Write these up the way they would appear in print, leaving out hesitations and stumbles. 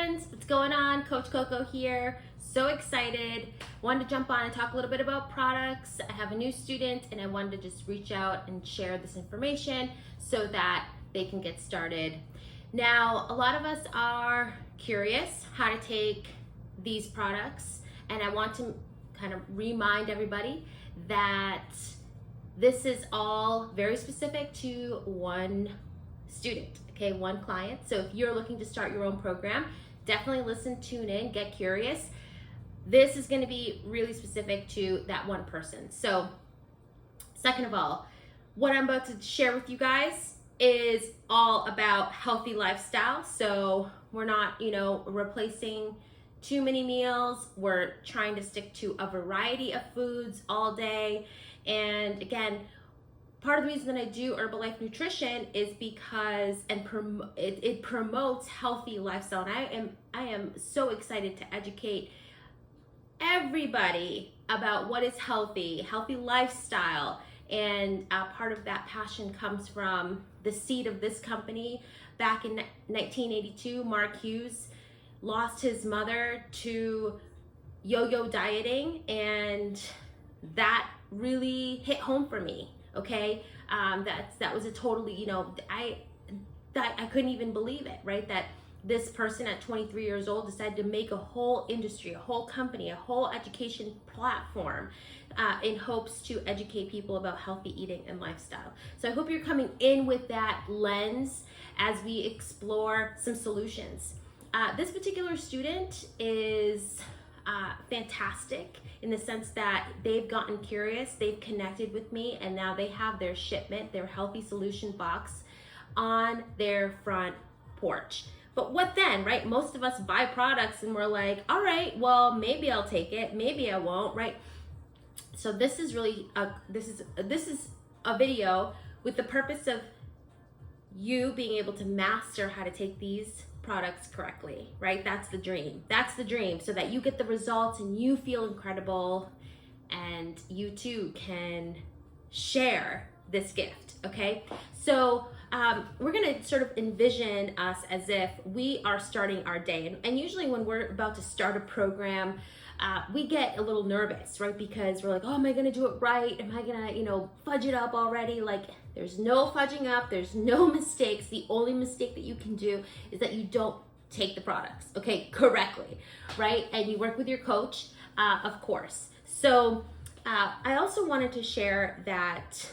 friends, what's going on? Coach Coco here. So excited. Wanted to jump on and talk a little bit about products. I have a new student and I wanted to just reach out and share this information so that they can get started. Now, a lot of us are curious how to take these products, and I want to kind of remind everybody that this is all very specific to one student, okay, one client. So if you're looking to start your own program, definitely listen, tune in, get curious. This is going to be really specific to that one person. So second of all, what I'm about to share with you guys is all about healthy lifestyle. So we're not, replacing too many meals. We're trying to stick to a variety of foods all day. And again, part of the reason that I do Herbalife Nutrition is because it promotes healthy lifestyle. And I am so excited to educate everybody about what is healthy lifestyle. And part of that passion comes from the seed of this company. Back in 1982, Mark Hughes lost his mother to yo-yo dieting, and that really hit home for me. Okay, that was a totally, I couldn't even believe it, right? That this person at 23 years old decided to make a whole industry, a whole company, a whole education platform in hopes to educate people about healthy eating and lifestyle. So I hope you're coming in with that lens as we explore some solutions. This particular student is fantastic in the sense that they've gotten curious, they've connected with me, and now they have their shipment, their healthy solution box on their front porch. But what then, right? Most of us buy products and we're like, all right, well, maybe I'll take it, maybe I won't, right? So this is really this is a video with the purpose of you being able to master how to take these products correctly, right? That's the dream. That's the dream, so that you get the results and you feel incredible and you too can share this gift, okay? So we're gonna sort of envision us as if we are starting our day. And usually when we're about to start a program, we get a little nervous, right? Because we're like, oh, am I gonna do it right? Am I gonna, fudge it up already? Like, there's no fudging up, there's no mistakes. The only mistake that you can do is that you don't take the products, okay, correctly, right? And you work with your coach, of course. So I also wanted to share that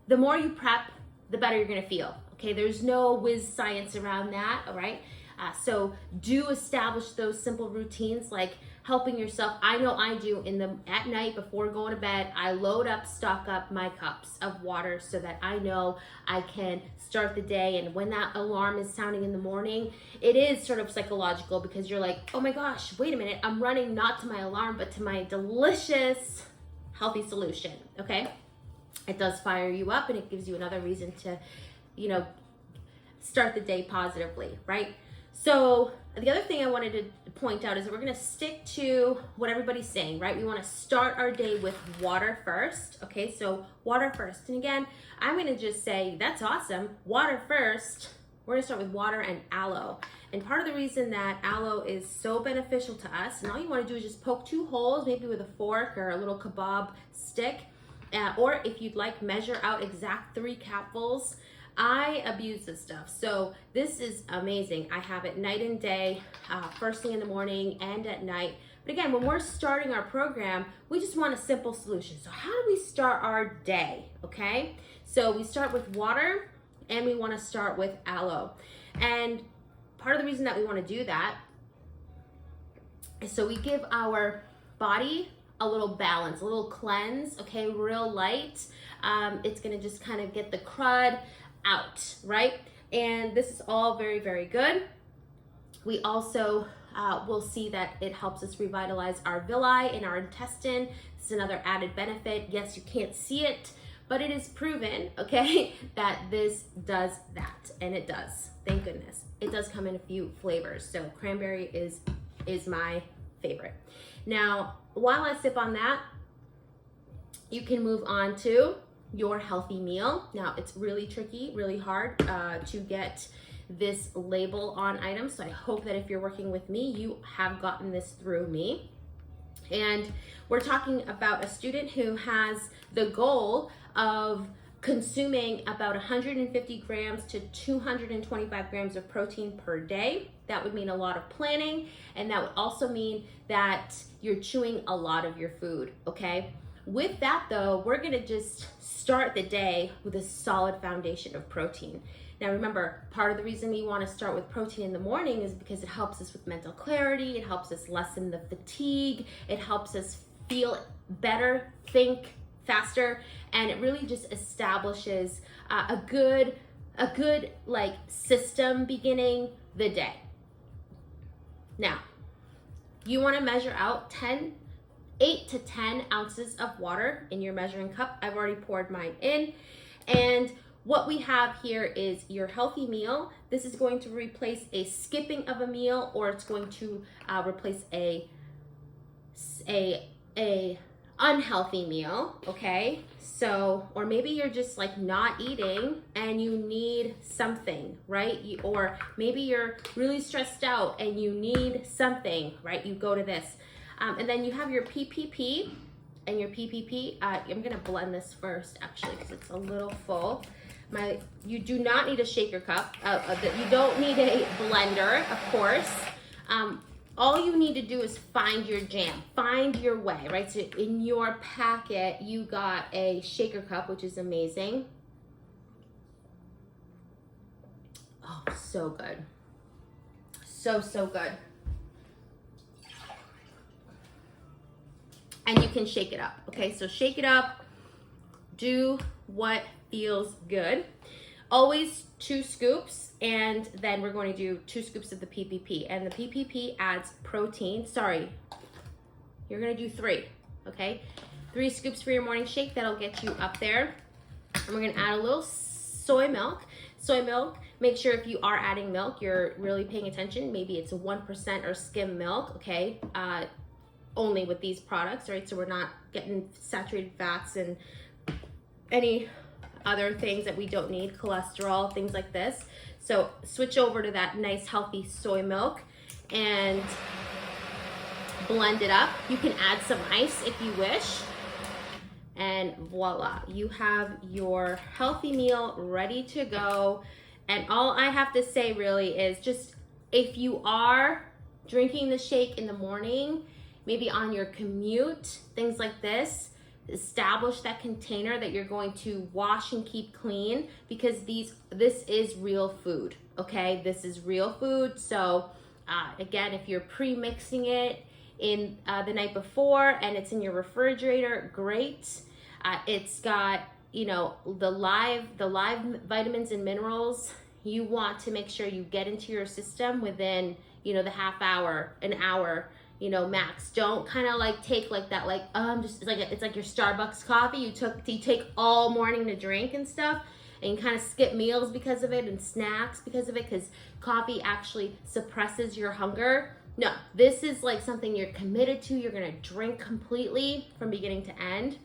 the more you prep, the better you're gonna feel, okay? There's no whiz science around that, all right? So do establish those simple routines like helping yourself. I know I do at night before going to bed, I load up, stock up my cups of water so that I know I can start the day. And when that alarm is sounding in the morning, it is sort of psychological because you're like, oh my gosh, wait a minute, I'm running not to my alarm, but to my delicious, healthy solution, okay? It does fire you up and it gives you another reason to, start the day positively, right? So the other thing I wanted to point out is that we're gonna stick to what everybody's saying, right? We wanna start our day with water first, okay? So water first. And again, I'm gonna just say, that's awesome, water first. We're gonna start with water and aloe. And part of the reason that aloe is so beneficial to us, and all you wanna do is just poke 2 holes, maybe with a fork or a little kebab stick, or if you'd like, measure out exact 3 capfuls. I abuse this stuff, so this is amazing. I have it night and day, first thing in the morning and at night. But again, when we're starting our program, we just want a simple solution. So how do we start our day, okay? So we start with water and we wanna start with aloe. And part of the reason that we wanna do that is so we give our body a little balance, a little cleanse, okay, real light. It's gonna just kind of get the crud out, right? And this is all very, very good. We also will see that it helps us revitalize our villi in our intestine. This is another added benefit. Yes, you can't see it, but it is proven, okay, that this does that, and it does, thank goodness. It does come in a few flavors, so cranberry is my favorite. Now, while I sip on that, you can move on to your healthy meal. Now, it's really tricky, really hard to get this label on items. So I hope that if you're working with me, you have gotten this through me. And we're talking about a student who has the goal of consuming about 150 grams to 225 grams of protein per day. That would mean a lot of planning, and that would also mean that you're chewing a lot of your food, okay? With that though, we're gonna just start the day with a solid foundation of protein. Now remember, part of the reason we wanna start with protein in the morning is because it helps us with mental clarity, it helps us lessen the fatigue, it helps us feel better, think faster, and it really just establishes a good like system beginning the day. Now, you wanna measure out 8 to 10 ounces of water in your measuring cup. I've already poured mine in. And what we have here is your healthy meal. This is going to replace a skipping of a meal, or it's going to replace a unhealthy meal, okay? So, or maybe you're just like not eating and you need something, right? Or maybe you're really stressed out and you need something, right? You go to this. And then you have your PPP, and your PPP, I'm gonna blend this first actually because it's a little full. You do not need a shaker cup. You don't need a blender, of course. All you need to do is find your jam, find your way, right? So in your packet, you got a shaker cup, which is amazing. Oh, so good. So good. And you can shake it up, okay? So shake it up, do what feels good. Always 2 scoops, and then we're going to do 2 scoops of the PPP. And the PPP adds protein. Sorry, you're gonna do 3, okay? 3 scoops for your morning shake, that'll get you up there. And we're gonna add a little soy milk. Soy milk, make sure if you are adding milk, you're really paying attention. Maybe it's a 1% or skim milk, okay? Only with these products, right? So we're not getting saturated fats and any other things that we don't need, cholesterol, things like this. So switch over to that nice healthy soy milk and blend it up. You can add some ice if you wish. And voila, you have your healthy meal ready to go. And all I have to say really is just, if you are drinking the shake in the morning, maybe on your commute, things like this, establish that container that you're going to wash and keep clean, because this is real food, okay? This is real food. So again, if you're pre-mixing it in the night before and it's in your refrigerator, great. It's got, you know, the live vitamins and minerals. You want to make sure you get into your system within, you know, the half hour, an hour, you know, max. Don't kind of like take like that, like just like it's like your Starbucks coffee you take all morning to drink and stuff, and you kind of skip meals because of it and snacks because of it, because coffee actually suppresses your hunger. No, this is like something you're committed to. You're gonna drink completely from beginning to end.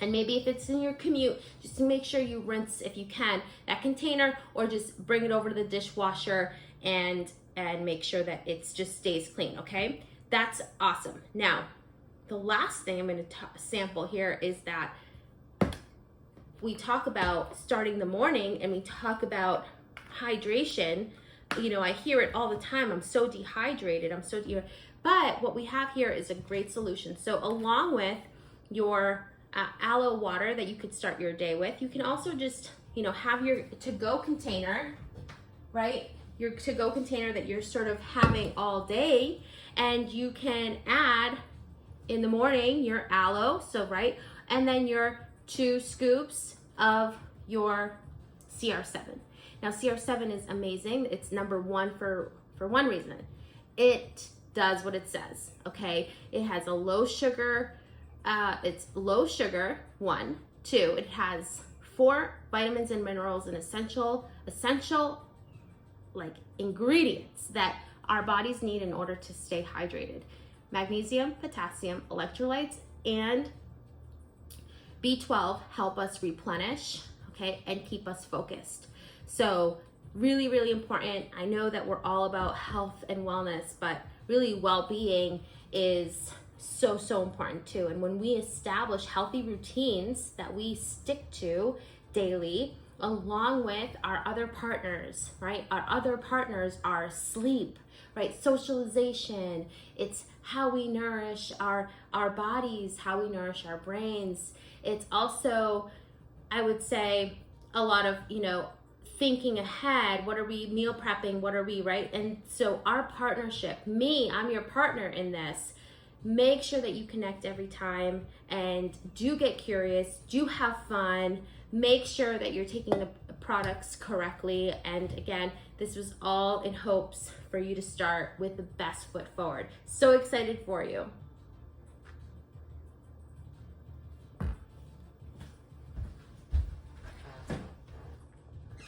And maybe if it's in your commute, just to make sure you rinse, if you can, that container, or just bring it over to the dishwasher and make sure that it just stays clean, okay? That's awesome. Now, the last thing I'm going to sample here is that we talk about starting the morning and we talk about hydration. You know, I hear it all the time. I'm so dehydrated. But what we have here is a great solution. So along with your aloe water that you could start your day with, you can also just, you know, have your to-go container, right? Your to-go container that you're sort of having all day. And you can add in the morning your aloe, so right, and then your 2 scoops of your CR7. Now CR7 is amazing. It's number 1 for one reason. It does what it says, okay? It has a low sugar, it's low sugar, 1. 2, it has 4 vitamins and minerals and essential like ingredients that our bodies need in order to stay hydrated. Magnesium, potassium, electrolytes, and B12 help us replenish, okay, and keep us focused. So really, really important. I know that we're all about health and wellness, but really well-being is so, so important too. And when we establish healthy routines that we stick to daily, along with our other partners, right? Our other partners are sleep, right? Socialization, it's how we nourish our bodies, how we nourish our brains. It's also, I would say, a lot of, thinking ahead. What are we meal prepping? What are we, right? And so our partnership, I'm your partner in this. Make sure that you connect every time and do get curious, do have fun, make sure that you're taking the products correctly. And again, this was all in hopes for you to start with the best foot forward. So excited for you.